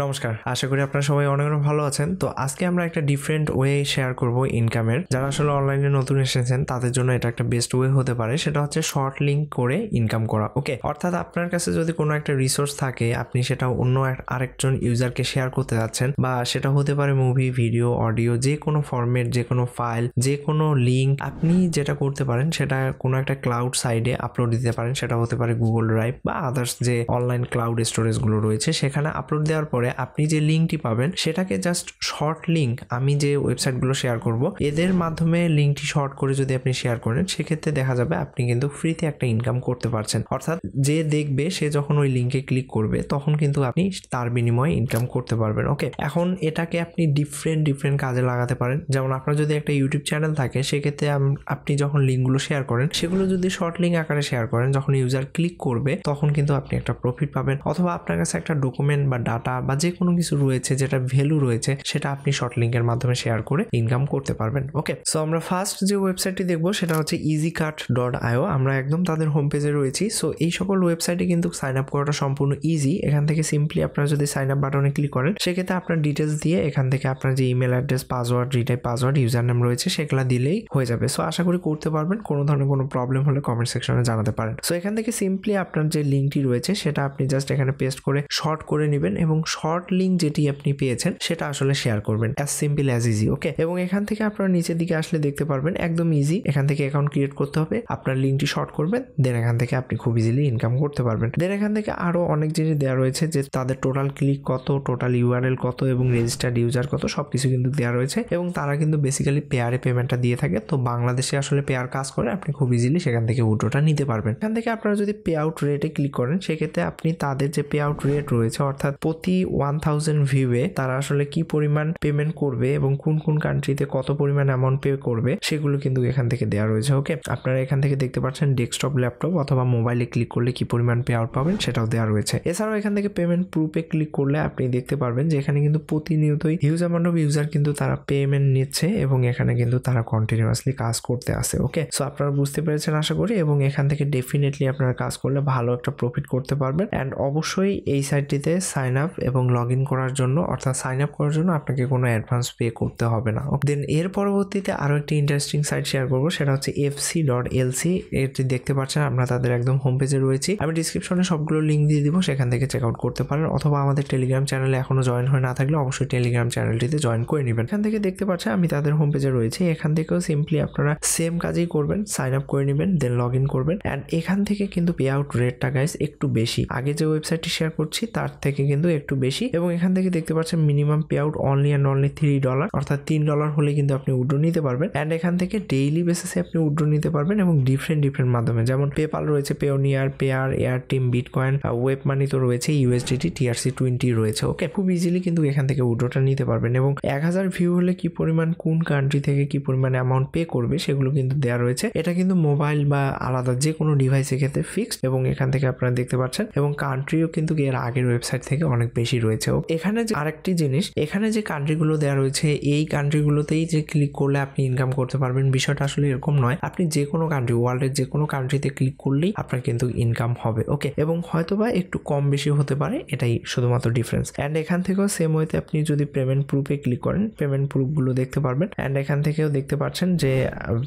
নমস্কার, আশা করি আপনারা সবাই অনেক ভালো আছেন। তো আজকে আমরা একটা ডিফারেন্ট ওয়ে শেয়ার করব ইনকামের। যারা আসলে অনলাইনে নতুন এসেছেন তাদের জন্য এটা একটা বেস্ট ওয়ে হতে পারে, সেটা হচ্ছে শর্ট লিঙ্ক করে ইনকাম করা। ওকে, অর্থাৎ আপনার কাছে যদি কোনো একটা রিসোর্স থাকে, আপনি সেটা অন্য আরেকজন ইউজারকে শেয়ার করতে যাচ্ছেন, বা সেটা হতে পারে মুভি, ভিডিও, অডিও, যে কোনো ফরম্যাট, যে কোনো ফাইল, যে কোনো লিঙ্ক, আপনি যেটা করতে পারেন সেটা কোনো একটা ক্লাউড সাইডে আপলোড দিতে পারেন। সেটা হতে পারে গুগল ড্রাইভ বা আদার্স যে অনলাইন ক্লাউড স্টোরেজগুলো রয়েছে, সেখানে আপলোড দেওয়ার পরে আপনি যে লিঙ্কটি পাবেন সেটাকে জাস্ট শর্ট লিঙ্ক, আমি যে ওয়েবসাইটগুলো শেয়ার করব এদের মাধ্যমে লিঙ্কটি শর্ট করে যদি আপনি শেয়ার করেন, সেক্ষেত্রে দেখা যাবে আপনি কিন্তু ফ্রিতে একটা ইনকাম করতে পারছেন। অর্থাৎ যে দেখবে সে যখন ওই লিঙ্কে ক্লিক করবে তখন কিন্তু আপনি তার বিনিময়ে ইনকাম করতে পারবেন। ওকে, এখন এটাকে আপনি ডিফারেন্ট কাজে লাগাতে পারেন। যেমন আপনার যদি একটা ইউটিউব চ্যানেল থাকে, সেক্ষেত্রে আপনি যখন লিঙ্কগুলো শেয়ার করেন সেগুলো যদি শর্ট লিঙ্ক আকারে শেয়ার করেন, যখন ইউজার ক্লিক করবে তখন কিন্তু আপনি একটা প্রফিট পাবেন। অথবা আপনার কাছে একটা ডকুমেন্ট বা ডাটা বা যে কোনো কিছু রয়েছে যেটা ভ্যালু রয়েছে, সেটা আপনি শর্ট লিঙ্কের মাধ্যমে শেয়ার করে ইনকাম করতে পারবেন। ওকে, সো আমরা ফার্স্ট যে ওয়েবসাইটটি দেখবো সেটা হচ্ছে easycart.io। আমরা একদম তাদের হোম পেজে রয়েছি। সো এই সকল ওয়েবসাইটে কিন্তু সাইন আপ করাটা সম্পূর্ণ ইজি। এখান থেকে সিম্পলি আপনারা যদি সাইন আপ বাটনে ক্লিক করেন, সেক্ষেত্রে আপনার ডিটেলস দিয়ে এখান থেকে আপনার যে email address, password, retype password, user name রয়েছে সেগুলো দিলেই হয়ে যাবে। সো আশা করি করতে পারবেন। কোনো ধরনের কোনো প্রবলেম হলে কমেন্ট সেকশনে জানাতে পারেন। সো এখান থেকে সিম্পলি আপনার যে লিঙ্কটি রয়েছে সেটা আপনি জাস্ট এখানে পেস্ট করে শর্ট করে নেবেন এবং শর্ট লিঙ্ক যেটি আপনি পেয়েছেন সেটা আসলে শেয়ার করবেন। As simple as easy. Okay, এবং এখান থেকে আপনারা নিচের দিকে আসলে দেখতে পারবেন একদম ইজি। এখান থেকে অ্যাকাউন্ট ক্রিয়েট করতে হবে, আপনার লিঙ্কটি শর্ট করবেন, দেন এখান থেকে আপনি খুব ইজিলি ইনকাম করতে পারবেন। দেন এখান থেকে আরো অনেক জিনিস দেওয়া রয়েছে, যে তাদের টোটাল ক্লিক কত, টোটাল ইউআরএল কত এবং রেজিস্টার্ড ইউজার কত, সবকিছু কিন্তু দেওয়া রয়েছে। এবং তারা কিন্তু বেসিক্যালি পেয়ারে পেমেন্টটা দিয়ে থাকে। তো বাংলাদেশে আসলে পেয়ার কাজ করে, আপনি খুব ইজিলি সেখান থেকে উইথড্রটা নিতে পারবেন। এখান থেকে আপনারা যদি পে আউট রেটে ক্লিক করেন, সেক্ষেত্রে আপনি তাদের যে পে আউট রেট রয়েছে, অর্থাৎ প্রতি 1000 ভিউয়ে তারা আসলে কি পরিমাণ পেমেন্ট করবে এবং কোন কোন কান্ট্রিতে কত পরিমাণ অ্যামাউন্ট পে করবে, সেগুলো কিন্তু এখান থেকে দেওয়া রয়েছে। ওকে, আপনারা এখান থেকে দেখতে পাচ্ছেন ডেস্কটপ, ল্যাপটপ অথবা মোবাইলে ক্লিক করলে কি পরিমাণ পে আউট পাবেন সেটাও দেওয়া রয়েছে। এছাড়াও এখান থেকে পেমেন্ট প্রুফে ক্লিক করলে আপনি দেখতে পারবেন যে এখানে কিন্তু প্রতিনিয়তই হিউজ অ্যামাউন্ট অফ ইউজার কিন্তু তারা পেমেন্ট নিচ্ছে এবং এখানে কিন্তু তারা কন্টিনিউয়াসলি কাজ করতে আসে। ওকে, সো আপনারা বুঝতে পেরেছেন আশা করি, এবং এখান থেকে ডেফিনেটলি আপনারা কাজ করলে ভালো একটা প্রফিট করতে পারবেন। অ্যান্ড অবশ্যই এই সাইটটিতে সাইন আপ এবং লগ ইন করার জন্য, অর্থাৎ সাইন আপ করার জন্য আপনাকে কোনো অ্যাডভান্স পে করতে হবে না। দেন এর পরবর্তীতে আরো একটি ইন্টারেস্টিং সাইট শেয়ার করবো, সেটা হচ্ছে fc.lc। এটি দেখতে পাচ্ছেন আমরা তাদের একদম হোম পেজে রয়েছি। আমি ডিসক্রিপশনে সবগুলো লিঙ্ক দিয়ে দিব, সেখান থেকে চেক আউট করতে পারেন। অথবা আমাদের টেলিগ্রাম চ্যানেলে এখনো জয়েন হয়ে না থাকলে অবশ্যই টেলিগ্রাম চ্যানেলটিতে জয়েন করে নেবেন। এখান থেকে দেখতে পাচ্ছেন আমি তাদের হোম পেজে রয়েছি। এখান থেকেও সিম্পলি আপনারা সেম কাজই করবেন, সাইন আপ করে নেবেন, দেন লগ ইন করবেন। অ্যান্ড এখান থেকে কিন্তু পে আউট রেটটা গাইস একটু বেশি, আগে যে ওয়েবসাইটটি শেয়ার করছি তার থেকে কিন্তু একটু বেশি। এবং এখান থেকে দেখতে পাচ্ছেন minimum pay out only and only $3, অর্থাৎ $3 হলে কিন্তু আপনি উইথড্র নিতে পারবেন। অ্যান্ড এখান থেকে ডেইলি বেসিসে আপনি উইথড্র নিতে পারবেন এবং ডিফারেন্ট মাধ্যমে, যেমন পেপাল রয়েছে, Payoneer, Payeer, AirTM, bitcoin, WebMoney তো রয়েছে, USDT, TRC20 রয়েছে। ওকে, খুব ইজিলি কিন্তু এখান থেকে উইথড্রটা নিতে পারবেন। এবং 1000 ভিউ হলে কি পরিমাণ কোন কান্ট্রি থেকে কি পরিমাণ অ্যামাউন্ট পে করবে সেগুলো কিন্তু দেওয়া রয়েছে। এটা কিন্তু মোবাইল বা আলাদা যে কোনো ডিভাইসের ক্ষেত্রে ফিক্সড, এবং এখান থেকে আপনারা দেখতে পাচ্ছেন। এবং কান্ট্রিও কিন্তু এর আগের ওয়েবসাইট থেকে অনেক বেশি রয়েছে। এখানে যে আরেকটি জিনিস, এখানে যে কান্ট্রিগুলো দেওয়া রয়েছে, এই কান্ট্রিগুলোতেই যে ক্লিক করলে আপনি ইনকাম করতে পারবেন, বিষয়টা আসলে এরকম নয়। আপনি যে কোনো কান্ট্রি, ওয়ার্ল্ডের যে কোনো কান্ট্রিতে ক্লিক করলেই আপনার কিন্তু ইনকাম হবে। ওকে, এবং হয়তোবা একটু কম বেশি হতে পারে, এটাই শুধুমাত্র ডিফারেন্স। অ্যান্ড এখান থেকেও সেম ওয়েতে আপনি যদি পেমেন্ট প্রুফে ক্লিক করেন, পেমেন্ট প্রুফগুলো দেখতে পারবেন। অ্যান্ড এখান থেকেও দেখতে পাচ্ছেন যে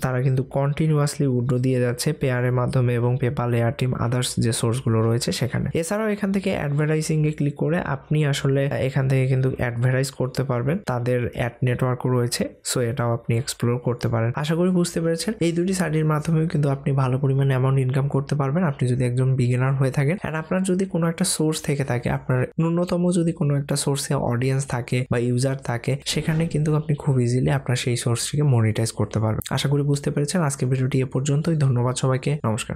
তারা কিন্তু কন্টিনিউয়াসলি উইথড্র দিয়ে যাচ্ছে পেয়ারের মাধ্যমে এবং পেপাল, এয়ারটিম, আদার্স যে সোর্সগুলো রয়েছে সেখানে। এছাড়াও এখান থেকে অ্যাডভার্টাইজিং এ ক্লিক করে আপনি আসলে এখান থেকে কিন্তু অ্যাডভার্টাইজ করতে পারবেন। তাদের অ্যাড নেটওয়ার্কও রয়েছে, সো এটাও আপনি এক্সপ্লোর করতে পারেন। আশা করি বুঝতে পেরেছেন। এই দুটি সাইটের মাধ্যমেও কিন্তু আপনি ভালো পরিমাণে অ্যামাউন্ট ইনকাম করতে পারবেন, আপনি যদি একজন বিগিনার হয়ে থাকেন। অ্যান্ড আপনার যদি কোনো একটা সোর্স থেকে থাকে, আপনার ন্যূনতম যদি কোনো একটা সোর্সে অডিয়েন্স থাকে বা ইউজার থাকে, সেখানে কিন্তু আপনি খুব ইজিলি আপনার সেই সোর্সটিকে মনিটাইজ করতে পারবেন। আশা করি বুঝতে পেরেছেন। আজকে ভিডিওটি এ পর্যন্তই। ধন্যবাদ সবাইকে, নমস্কার।